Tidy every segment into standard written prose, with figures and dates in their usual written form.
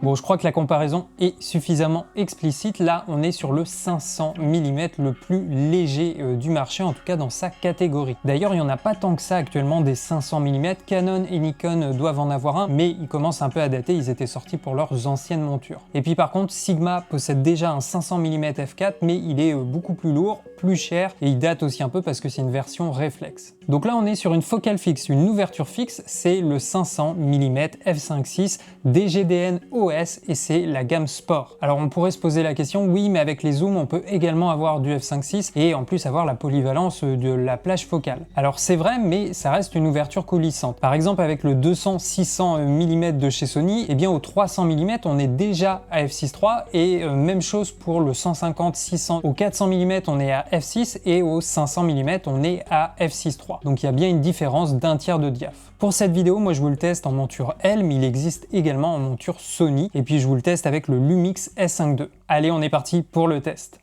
Bon, je crois que la comparaison est suffisamment explicite. Là, on est sur le 500 mm le plus léger du marché, en tout cas dans sa catégorie. D'ailleurs, il n'y en a pas tant que ça actuellement des 500 mm. Canon et Nikon doivent en avoir un, mais ils commencent un peu à dater, ils étaient sortis pour leurs anciennes montures. Et puis par contre, Sigma possède déjà un 500 mm f4, mais il est beaucoup plus lourd, plus cher, et il date aussi un peu parce que c'est une version réflexe. Donc là, on est sur une focale fixe, une ouverture fixe, c'est le 500 mm f5.6 DGDN OS et c'est la gamme Sport. Alors on pourrait se poser la question, oui, mais avec les zooms, on peut également avoir du f5.6 et en plus avoir la polyvalence de la plage focale. Alors c'est vrai, mais ça reste une ouverture coulissante. Par exemple, avec le 200-600 mm de chez Sony, eh bien au 300 mm, on est déjà à f6.3 et même chose pour le 150-600. Au 400 mm, on est à f6 et au 500 mm, on est à f6.3. Donc il y a bien une différence d'un tiers de diaph. Pour cette vidéo, moi je vous le teste en monture L, mais il existe également en monture Sony, et puis je vous le teste avec le Lumix S5 II. Allez, on est parti pour le test.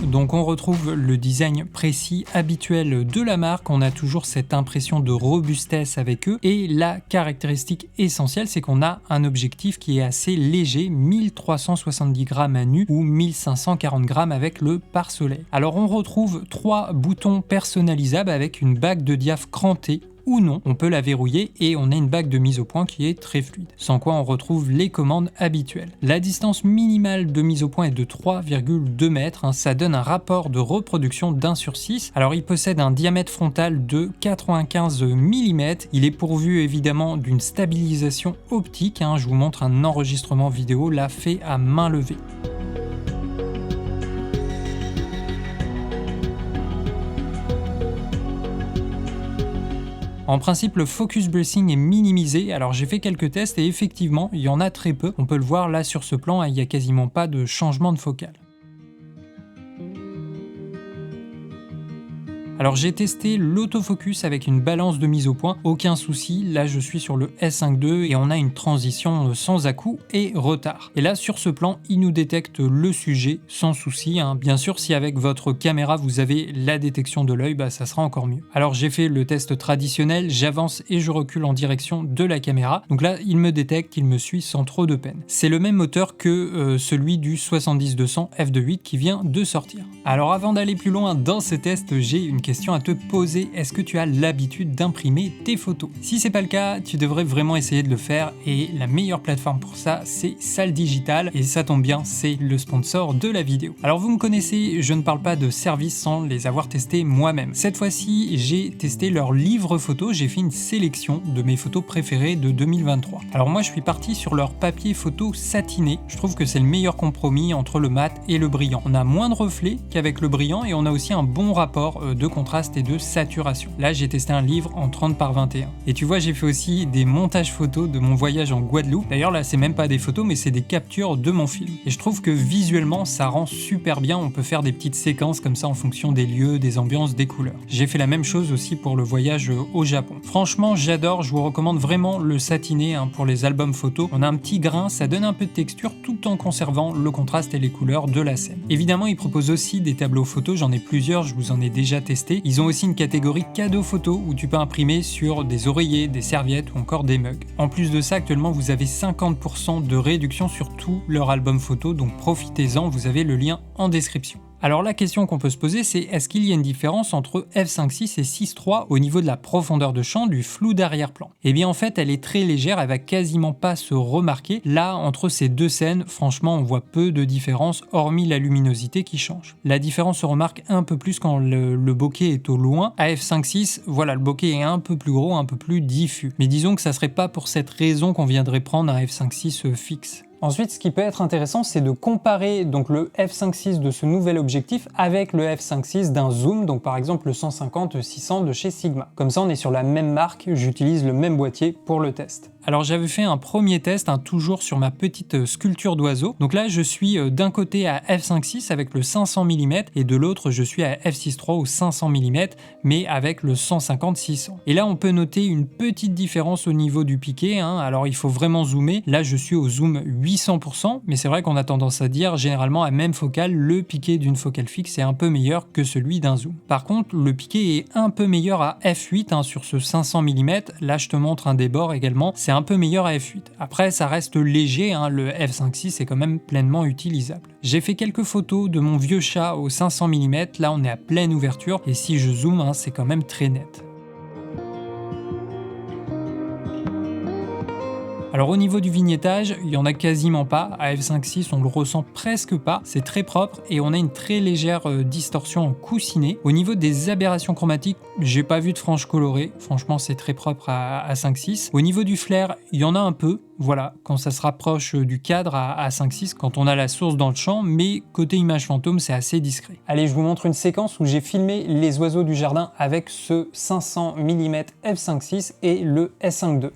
Donc on retrouve le design précis habituel de la marque, on a toujours cette impression de robustesse avec eux, et la caractéristique essentielle, c'est qu'on a un objectif qui est assez léger, 1370 grammes à nu ou 1540 grammes avec le pare-soleil. Alors on retrouve 3 boutons personnalisables avec une bague de diaph crantée ou non, on peut la verrouiller et on a une bague de mise au point qui est très fluide, sans quoi on retrouve les commandes habituelles. La distance minimale de mise au point est de 3,2 mètres, ça donne un rapport de reproduction d'1/6. Alors il possède un diamètre frontal de 95 mm, il est pourvu évidemment d'une stabilisation optique, je vous montre un enregistrement vidéo là fait à main levée. En principe, le focus bracing est minimisé, alors j'ai fait quelques tests et effectivement, il y en a très peu. On peut le voir là sur ce plan, il n'y a quasiment pas de changement de focale. Alors j'ai testé l'autofocus avec une balance de mise au point, aucun souci, là je suis sur le S5 II et on a une transition sans à-coups et retard. Et là sur ce plan, il nous détecte le sujet sans souci, Bien sûr si avec votre caméra vous avez la détection de l'œil, ça sera encore mieux. Alors j'ai fait le test traditionnel, j'avance et je recule en direction de la caméra, donc là il me détecte, il me suit sans trop de peine. C'est le même moteur que celui du 70-200 f2.8 qui vient de sortir. Alors avant d'aller plus loin dans ce test, j'ai une question à te poser, est-ce que tu as l'habitude d'imprimer tes photos? Si c'est pas le cas, tu devrais vraiment essayer de le faire et la meilleure plateforme pour ça, c'est Salle Digitale et ça tombe bien, c'est le sponsor de la vidéo. Alors vous me connaissez, je ne parle pas de services sans les avoir testés moi-même. Cette fois-ci, j'ai testé leur livre photo, j'ai fait une sélection de mes photos préférées de 2023. Alors moi, je suis parti sur leur papier photo satiné, je trouve que c'est le meilleur compromis entre le mat et le brillant. On a moins de reflets qu'avec le brillant et on a aussi un bon rapport de contraste et de saturation. Là, j'ai testé un livre en 30x21. Et tu vois, j'ai fait aussi des montages photos de mon voyage en Guadeloupe. D'ailleurs, là, c'est même pas des photos, mais c'est des captures de mon film. Et je trouve que visuellement, ça rend super bien. On peut faire des petites séquences comme ça en fonction des lieux, des ambiances, des couleurs. J'ai fait la même chose aussi pour le voyage au Japon. Franchement, j'adore. Je vous recommande vraiment le satiné pour les albums photos. On a un petit grain, ça donne un peu de texture tout en conservant le contraste et les couleurs de la scène. Évidemment, ils proposent aussi des tableaux photos. J'en ai plusieurs, je vous en ai déjà testé. Ils ont aussi une catégorie cadeaux photos où tu peux imprimer sur des oreillers, des serviettes ou encore des mugs. En plus de ça, actuellement, vous avez 50% de réduction sur tout leur album photo, donc profitez-en, vous avez le lien en description. Alors la question qu'on peut se poser, c'est est-ce qu'il y a une différence entre f5.6 et 6.3 au niveau de la profondeur de champ, du flou d'arrière-plan? Eh bien en fait, elle est très légère, elle va quasiment pas se remarquer. Là, entre ces deux scènes, franchement, on voit peu de différence, hormis la luminosité qui change. La différence se remarque un peu plus quand le bokeh est au loin. À f5.6, voilà, le bokeh est un peu plus gros, un peu plus diffus. Mais disons que ça serait pas pour cette raison qu'on viendrait prendre un f5.6 fixe. Ensuite, ce qui peut être intéressant, c'est de comparer donc le f5.6 de ce nouvel objectif avec le f5.6 d'un zoom, donc par exemple le 150-600 de chez Sigma. Comme ça, on est sur la même marque, j'utilise le même boîtier pour le test. Alors j'avais fait un premier test, toujours sur ma petite sculpture d'oiseau. Donc là je suis d'un côté à f5.6 avec le 500 mm et de l'autre je suis à f6.3 au 500 mm mais avec le 150-600. Et là on peut noter une petite différence au niveau du piqué, alors il faut vraiment zoomer. Là je suis au zoom 800%, mais c'est vrai qu'on a tendance à dire généralement à même focale, le piqué d'une focale fixe est un peu meilleur que celui d'un zoom. Par contre le piqué est un peu meilleur à f8 sur ce 500 mm. Là je te montre un débord également, c'est un peu meilleur à f8. Après ça reste léger, le f5.6 est quand même pleinement utilisable. J'ai fait quelques photos de mon vieux chat au 500 mm, là on est à pleine ouverture et si je zoome, c'est quand même très net. Alors au niveau du vignettage, il n'y en a quasiment pas, à f5.6 on le ressent presque pas, c'est très propre et on a une très légère distorsion en coussinet. Au niveau des aberrations chromatiques, j'ai pas vu de franges colorées, franchement c'est très propre à 5.6. Au niveau du flair, il y en a un peu, voilà, quand ça se rapproche du cadre à 5.6, quand on a la source dans le champ, mais côté image fantôme c'est assez discret. Allez, je vous montre une séquence où j'ai filmé les oiseaux du jardin avec ce 500 mm f5.6 et le S5 II.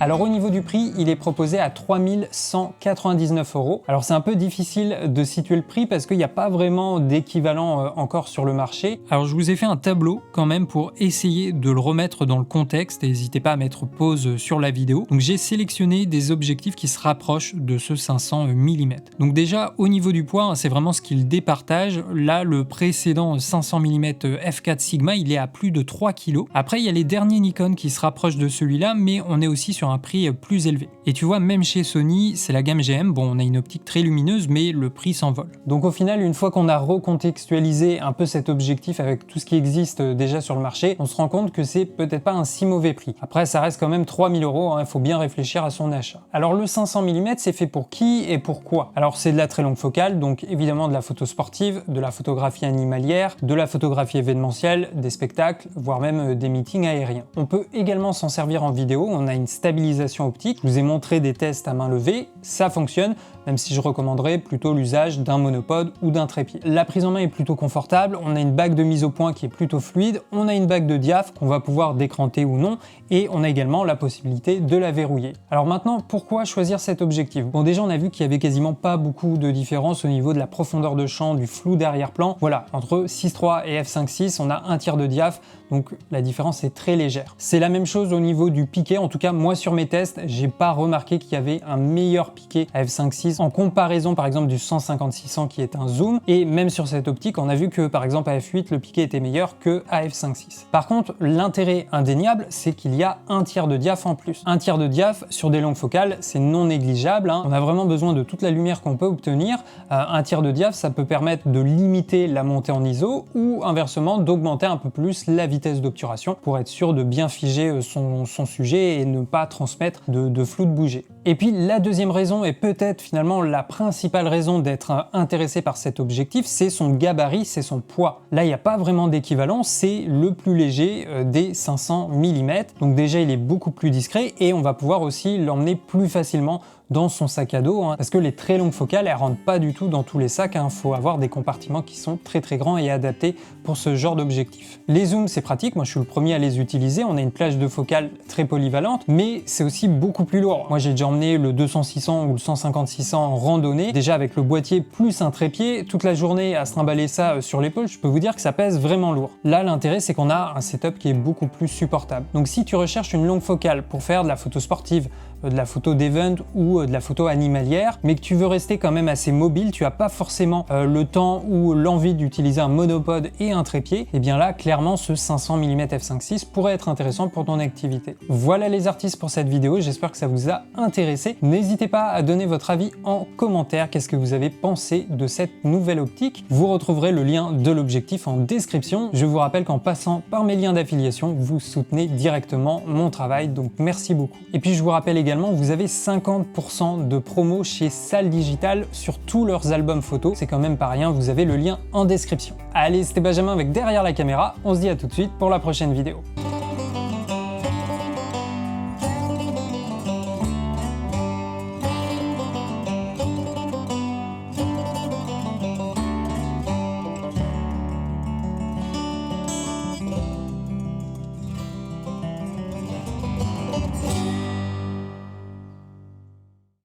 Alors au niveau du prix, il est proposé à 3199 €. Alors c'est un peu difficile de situer le prix parce qu'il n'y a pas vraiment d'équivalent encore sur le marché. Alors je vous ai fait un tableau quand même pour essayer de le remettre dans le contexte et n'hésitez pas à mettre pause sur la vidéo. Donc j'ai sélectionné des objectifs qui se rapprochent de ce 500 mm. Donc déjà au niveau du poids, c'est vraiment ce qu'il départage. Là le précédent 500 mm f4 Sigma, il est à plus de 3 kg. Après il y a les derniers Nikon qui se rapprochent de celui-là, mais on est aussi sur un prix plus élevé. Et tu vois, même chez Sony, c'est la gamme GM, bon on a une optique très lumineuse, mais le prix s'envole. Donc au final, une fois qu'on a recontextualisé un peu cet objectif avec tout ce qui existe déjà sur le marché, on se rend compte que c'est peut-être pas un si mauvais prix. Après, ça reste quand même 3000 €, il faut bien réfléchir à son achat. Alors le 500 mm, c'est fait pour qui et pourquoi? Alors c'est de la très longue focale, donc évidemment de la photo sportive, de la photographie animalière, de la photographie événementielle, des spectacles, voire même des meetings aériens. On peut également s'en servir en vidéo, on a une stabilisation optique. Je vous ai montré des tests à main levée, ça fonctionne, même si je recommanderais plutôt l'usage d'un monopode ou d'un trépied. La prise en main est plutôt confortable, on a une bague de mise au point qui est plutôt fluide, on a une bague de diaph qu'on va pouvoir décranter ou non, et on a également la possibilité de la verrouiller. Alors maintenant, pourquoi choisir cet objectif? Bon, déjà on a vu qu'il y avait quasiment pas beaucoup de différence au niveau de la profondeur de champ, du flou d'arrière-plan. Voilà, entre 6.3 et f5.6, on a un tiers de diaph, donc la différence est très légère. C'est la même chose au niveau du piqué, en tout cas moi sur mes tests, j'ai pas remarqué qu'il y avait un meilleur piqué à f5.6 prise en comparaison par exemple du 150-600 qui est un zoom, et même sur cette optique on a vu que par exemple à f8 le piqué était meilleur que à f5.6. Par contre l'intérêt indéniable c'est qu'il y a un tiers de diaph en plus. Un tiers de diaph sur des longues focales c'est non négligeable, hein. On a vraiment besoin de toute la lumière qu'on peut obtenir. Un tiers de diaph ça peut permettre de limiter la montée en ISO ou inversement d'augmenter un peu plus la vitesse d'obturation pour être sûr de bien figer son sujet et ne pas transmettre de flou de bouger. Et puis la deuxième raison, et peut-être finalement la principale raison d'être intéressé par cet objectif, c'est son gabarit, c'est son poids. Là il n'y a pas vraiment d'équivalent, c'est le plus léger des 500 mm. Donc déjà il est beaucoup plus discret et on va pouvoir aussi l'emmener plus facilement dans son sac à dos, hein, parce que les très longues focales elles rentrent pas du tout dans tous les sacs, hein. Faut avoir des compartiments qui sont très grands et adaptés pour ce genre d'objectif. Les zooms c'est pratique, moi je suis le premier à les utiliser, on a une plage de focale très polyvalente, mais c'est aussi beaucoup plus lourd. Moi j'ai déjà emmené le 200-600 ou le 150-600 en randonnée, déjà avec le boîtier plus un trépied, toute la journée à se trimballer ça sur l'épaule, je peux vous dire que ça pèse vraiment lourd. Là l'intérêt c'est qu'on a un setup qui est beaucoup plus supportable. Donc si tu recherches une longue focale pour faire de la photo sportive, de la photo d'event ou de la photo animalière, mais que tu veux rester quand même assez mobile, tu n'as pas forcément le temps ou l'envie d'utiliser un monopode et un trépied, et bien là, clairement, ce 500 mm f5.6 pourrait être intéressant pour ton activité. Voilà les artistes pour cette vidéo, j'espère que ça vous a intéressé. N'hésitez pas à donner votre avis en commentaire, qu'est-ce que vous avez pensé de cette nouvelle optique. Vous retrouverez le lien de l'objectif en description. Je vous rappelle qu'en passant par mes liens d'affiliation, vous soutenez directement mon travail, donc merci beaucoup. Et puis je vous rappelle également, vous avez 50% de promo chez Salle Digital sur tous leurs albums photos. C'est quand même pas rien, vous avez le lien en description. Allez, c'était Benjamin avec Derrière la caméra. On se dit à tout de suite pour la prochaine vidéo.